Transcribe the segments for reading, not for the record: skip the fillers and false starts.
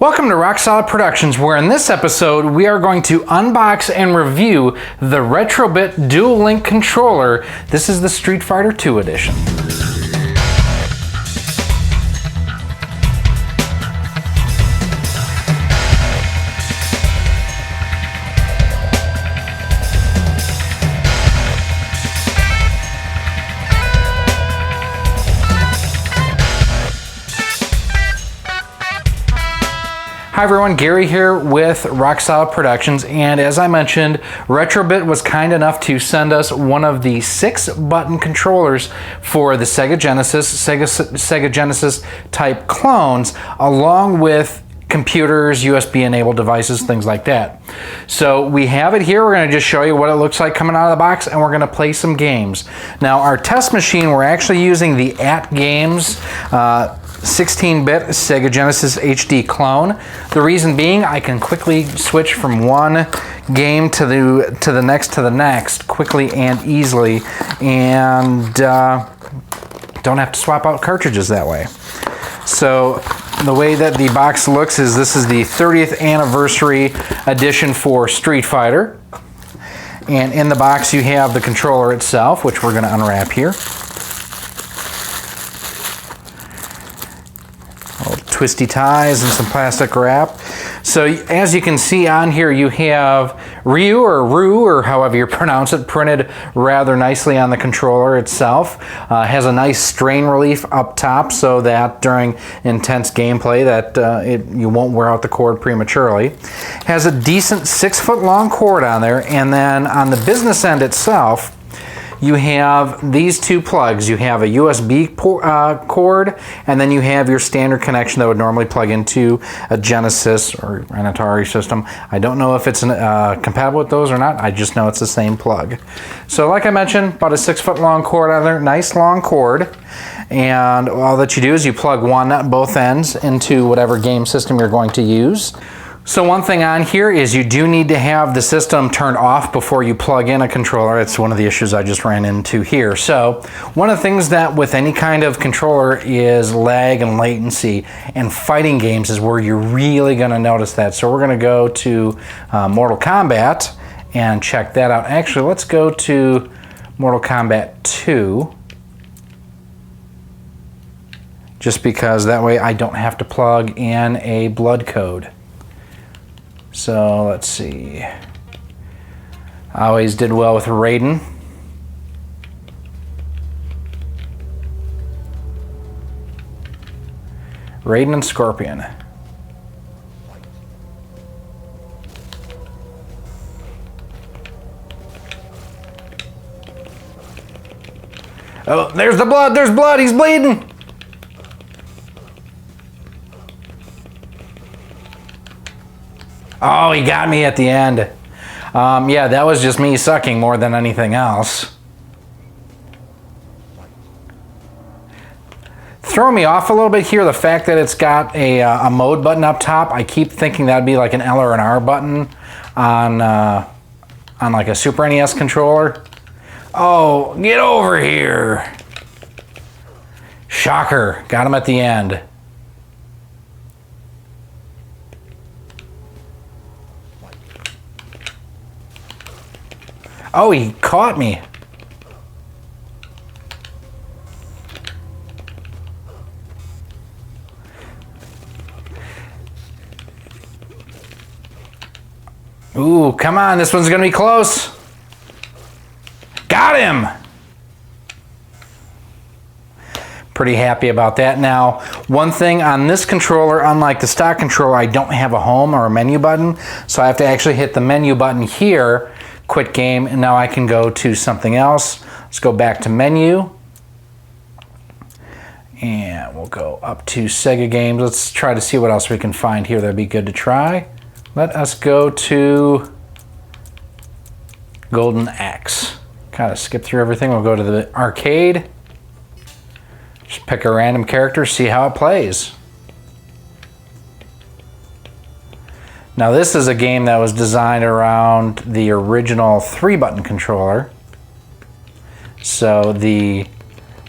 Welcome to Rock Solid Productions, where in this episode we are going to unbox and review the Retrobit Dual Link controller. This is the Street Fighter II edition. Hi everyone, Gary here with Rock Solid Productions, and as I mentioned, Retrobit was kind enough to send us one of the 6-button controllers for the Sega Genesis, Sega Genesis type clones, along with computers, USB-enabled devices, things like that. So we have it here. We're going to just show you what it looks like coming out of the box, and we're going to play some games. Now, our test machine, we're actually using the AtGames 16-bit Sega Genesis HD clone. The reason being, I can quickly switch from one game to the next quickly and easily, and don't have to swap out cartridges that way. So the way that the box looks is this is the 30th anniversary edition for Street Fighter. And in the box you have the controller itself, which we're going to unwrap here. Twisty ties and some plastic wrap. So as you can see on here, you have Ryu or however you pronounce it, printed rather nicely on the controller itself. Has a nice strain relief up top so that during intense gameplay that you won't wear out the cord prematurely. Has a decent 6-foot long cord on there, and then on the business end itself, you have these two plugs. You have a USB cord, and then you have your standard connection that would normally plug into a Genesis or an Atari system. I don't know if it's compatible with those or not. I just know it's the same plug. So like I mentioned, about a 6-foot long cord on there, nice long cord. And all that you do is you plug both ends into whatever game system you're going to use. So one thing on here is you do need to have the system turned off before you plug in a controller. It's one of the issues I just ran into here. So one of the things that with any kind of controller is lag and latency, and fighting games is where you're really going to notice that. So we're going to go to Mortal Kombat and check that out. Actually, let's go to Mortal Kombat 2. Just because that way I don't have to plug in a blood code. So let's see. I always did well with Raiden. Raiden and Scorpion. Oh, there's the blood, there's blood, he's bleeding! Oh, he got me at the end. Yeah, that was just me sucking more than anything else. Throwing me off a little bit here, the fact that it's got a mode button up top. I keep thinking that'd be like an L or an R button on like a Super NES controller. Oh, get over here. Shocker, got him at the end. Oh, he caught me. Ooh, come on, this one's gonna be close. Got him! Pretty happy about that. Now, one thing on this controller, unlike the stock controller, I don't have a home or a menu button, so I have to actually hit the menu button here, quit game, and now I can go to something else. Let's go back to menu. And we'll go up to Sega games. Let's try to see what else we can find here that'd be good to try. Let us go to Golden Axe. Kind of skip through everything. We'll go to the arcade. Just pick a random character, see how it plays. Now this is a game that was designed around the original 3-button controller. So the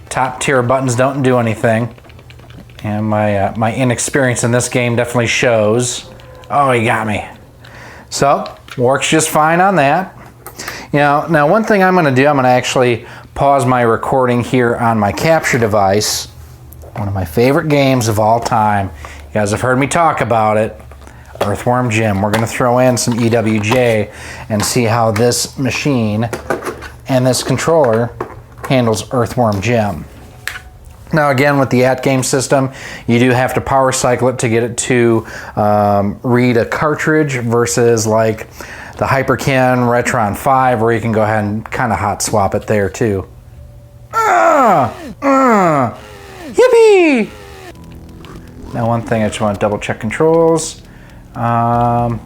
top tier buttons don't do anything. And my inexperience in this game definitely shows. Oh, he got me. So, works just fine on that. You know, now one thing I'm going to do, I'm going to actually pause my recording here on my capture device. One of my favorite games of all time. You guys have heard me talk about it. Earthworm Jim. We're going to throw in some EWJ and see how this machine and this controller handles Earthworm Jim. Now again, with the at-game system, you do have to power cycle it to get it to read a cartridge versus like the Hyperkin Retron 5, where you can go ahead and kind of hot swap it there too. Yippee! Now one thing I just want to double check controls. Wrong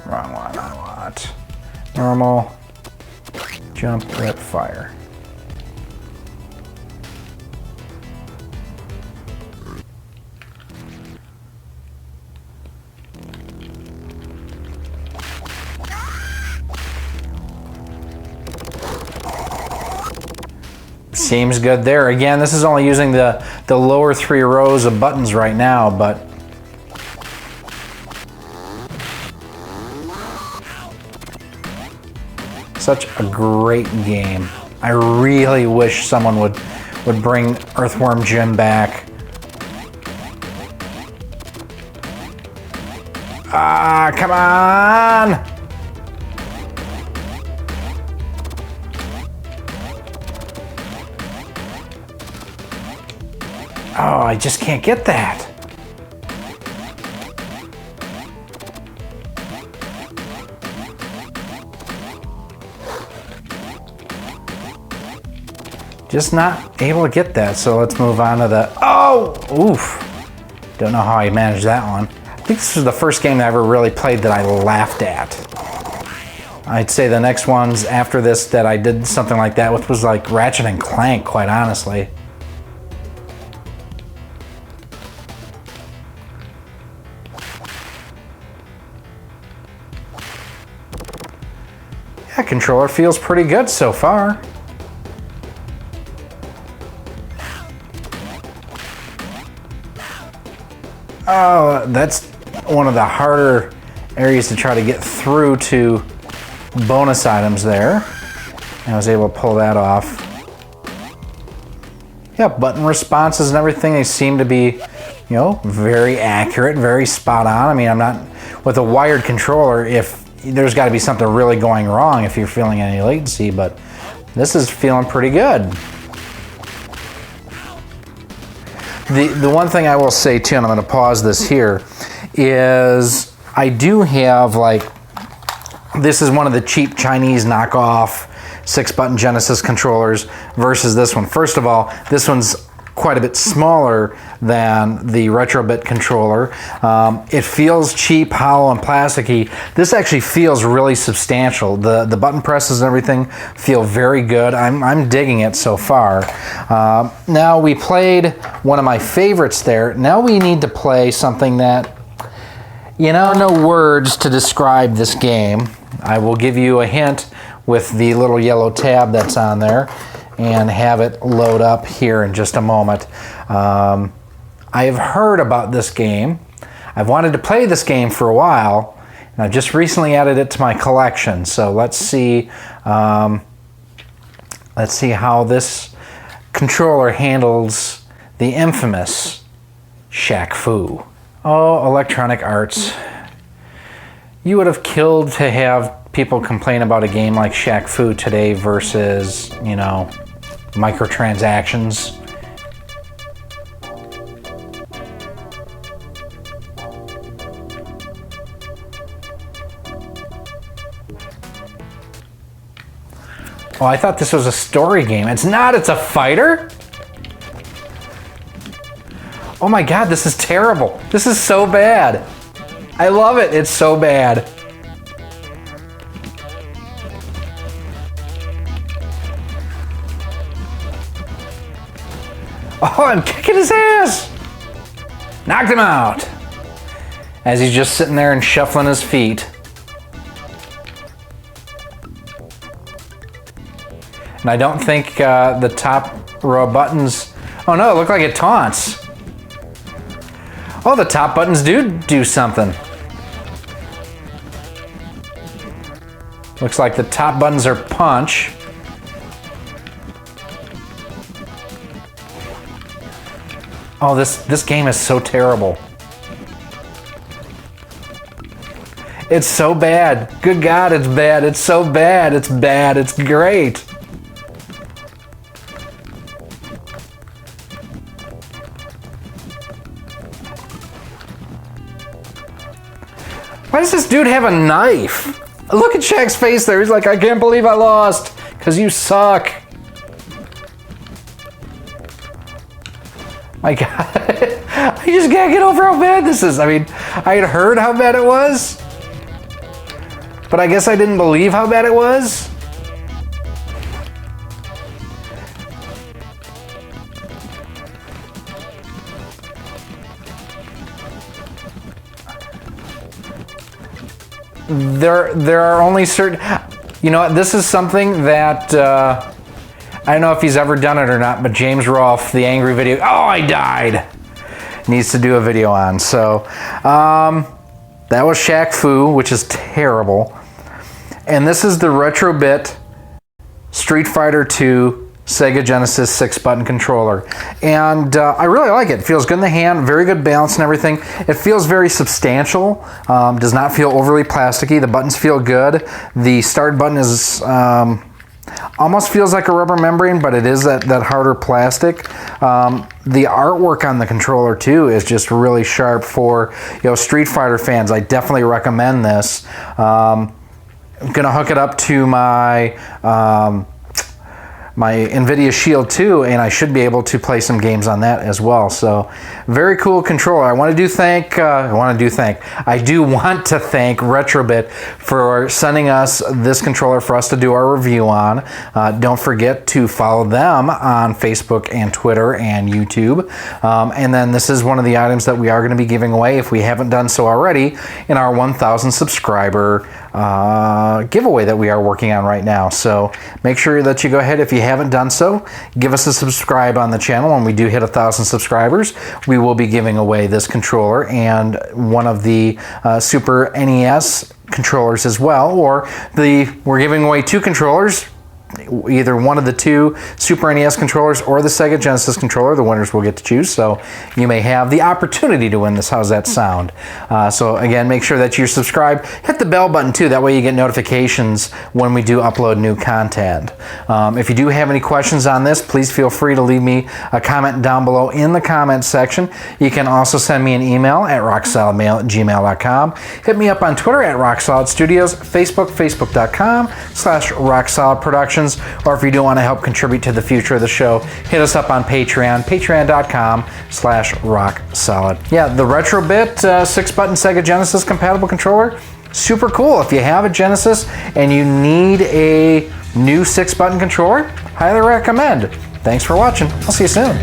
one, I want normal, jump, rip, fire. Seems good there. Again, this is only using the lower 3 rows of buttons right now, but such a great game. I really wish someone would bring Earthworm Jim back. Ah, come on! Oh, I just can't get that. Just not able to get that, so let's move on to the... Oh! Oof. Don't know how I managed that one. I think this was the first game that I ever really played that I laughed at. I'd say the next ones after this that I did something like that with was like Ratchet and Clank, quite honestly. That controller feels pretty good so far. Oh, that's one of the harder areas to try to get through to bonus items there. I was able to pull that off. Yeah, button responses and everything, they seem to be, you know, very accurate, very spot on. I mean, I'm not, with a wired controller, if there's got to be something really going wrong if you're feeling any latency, but this is feeling pretty good. The one thing I will say too, and I'm going to pause this here, is I do have like, this is one of the cheap Chinese knockoff 6-button Genesis controllers versus this one. First of all, this one's quite a bit smaller than the Retrobit controller. It feels cheap, hollow, and plasticky. This actually feels really substantial. The button presses and everything feel very good. I'm digging it so far. Now we played one of my favorites there. Now we need to play something that, you know, no words to describe this game. I will give you a hint with the little yellow tab that's on there and have it load up here in just a moment. I have heard about this game. I've wanted to play this game for a while, and I just recently added it to my collection. So let's see how this controller handles the infamous Shaq Fu. Oh, Electronic Arts. You would have killed to have people complain about a game like Shaq Fu today versus, you know, microtransactions. Oh, I thought this was a story game. It's not, it's a fighter? Oh my God, this is terrible. This is so bad. I love it, it's so bad. Oh, I'm kicking his ass! Knocked him out! As he's just sitting there and shuffling his feet. And I don't think the top row of buttons, oh no, it looked like it taunts. Oh, the top buttons do something. Looks like the top buttons are punch. Oh, this game is so terrible. It's so bad. Good God, it's bad. It's so bad. It's bad. It's great. Why does this dude have a knife? Look at Shaq's face there. He's like, I can't believe I lost. Because you suck. My God. I just can't get over how bad this is. I mean, I had heard how bad it was. But I guess I didn't believe how bad it was. There are only certain, you know, this is something that I don't know if he's ever done it or not, but James Rolfe, the angry video, oh, I died, needs to do a video on. So that was Shaq Fu, which is terrible. And this is the Retrobit Street Fighter 2 Sega Genesis 6-button controller. And I really like it. It feels good in the hand, very good balance and everything. It feels very substantial, does not feel overly plasticky. The buttons feel good. The start button is almost feels like a rubber membrane, but it is that harder plastic. The artwork on the controller too is just really sharp for, you know, Street Fighter fans. I definitely recommend this. I'm gonna hook it up to my my NVIDIA Shield 2, and I should be able to play some games on that as well. So very cool controller. I do want to thank Retrobit for sending us this controller for us to do our review on. Don't forget to follow them on Facebook and Twitter and YouTube. And then this is one of the items that we are going to be giving away, if we haven't done so already, in our 1,000 subscriber giveaway that we are working on right now. So make sure that you go ahead, if you haven't done so, give us a subscribe on the channel. When we do hit 1,000 subscribers, we will be giving away this controller and one of the Super NES controllers as well. Or we're giving away 2 controllers, either one of the 2 Super NES controllers or the Sega Genesis controller. The winners will get to choose, so you may have the opportunity to win this. How's that sound? So again, make sure that you're subscribed. Hit the bell button too, that way you get notifications when we do upload new content. If you do have any questions on this, please feel free to leave me a comment down below in the comments section. You can also send me an email at rocksolidmail@gmail.com. Hit me up on Twitter at rocksolidstudios, Facebook, facebook.com/rocksolidproductions. Or if you do want to help contribute to the future of the show, hit us up on Patreon, patreon.com/rocksolid. Yeah, the Retrobit 6-button Sega Genesis compatible controller, super cool. If you have a Genesis and you need a new 6-button controller, highly recommend. Thanks for watching. I'll see you soon.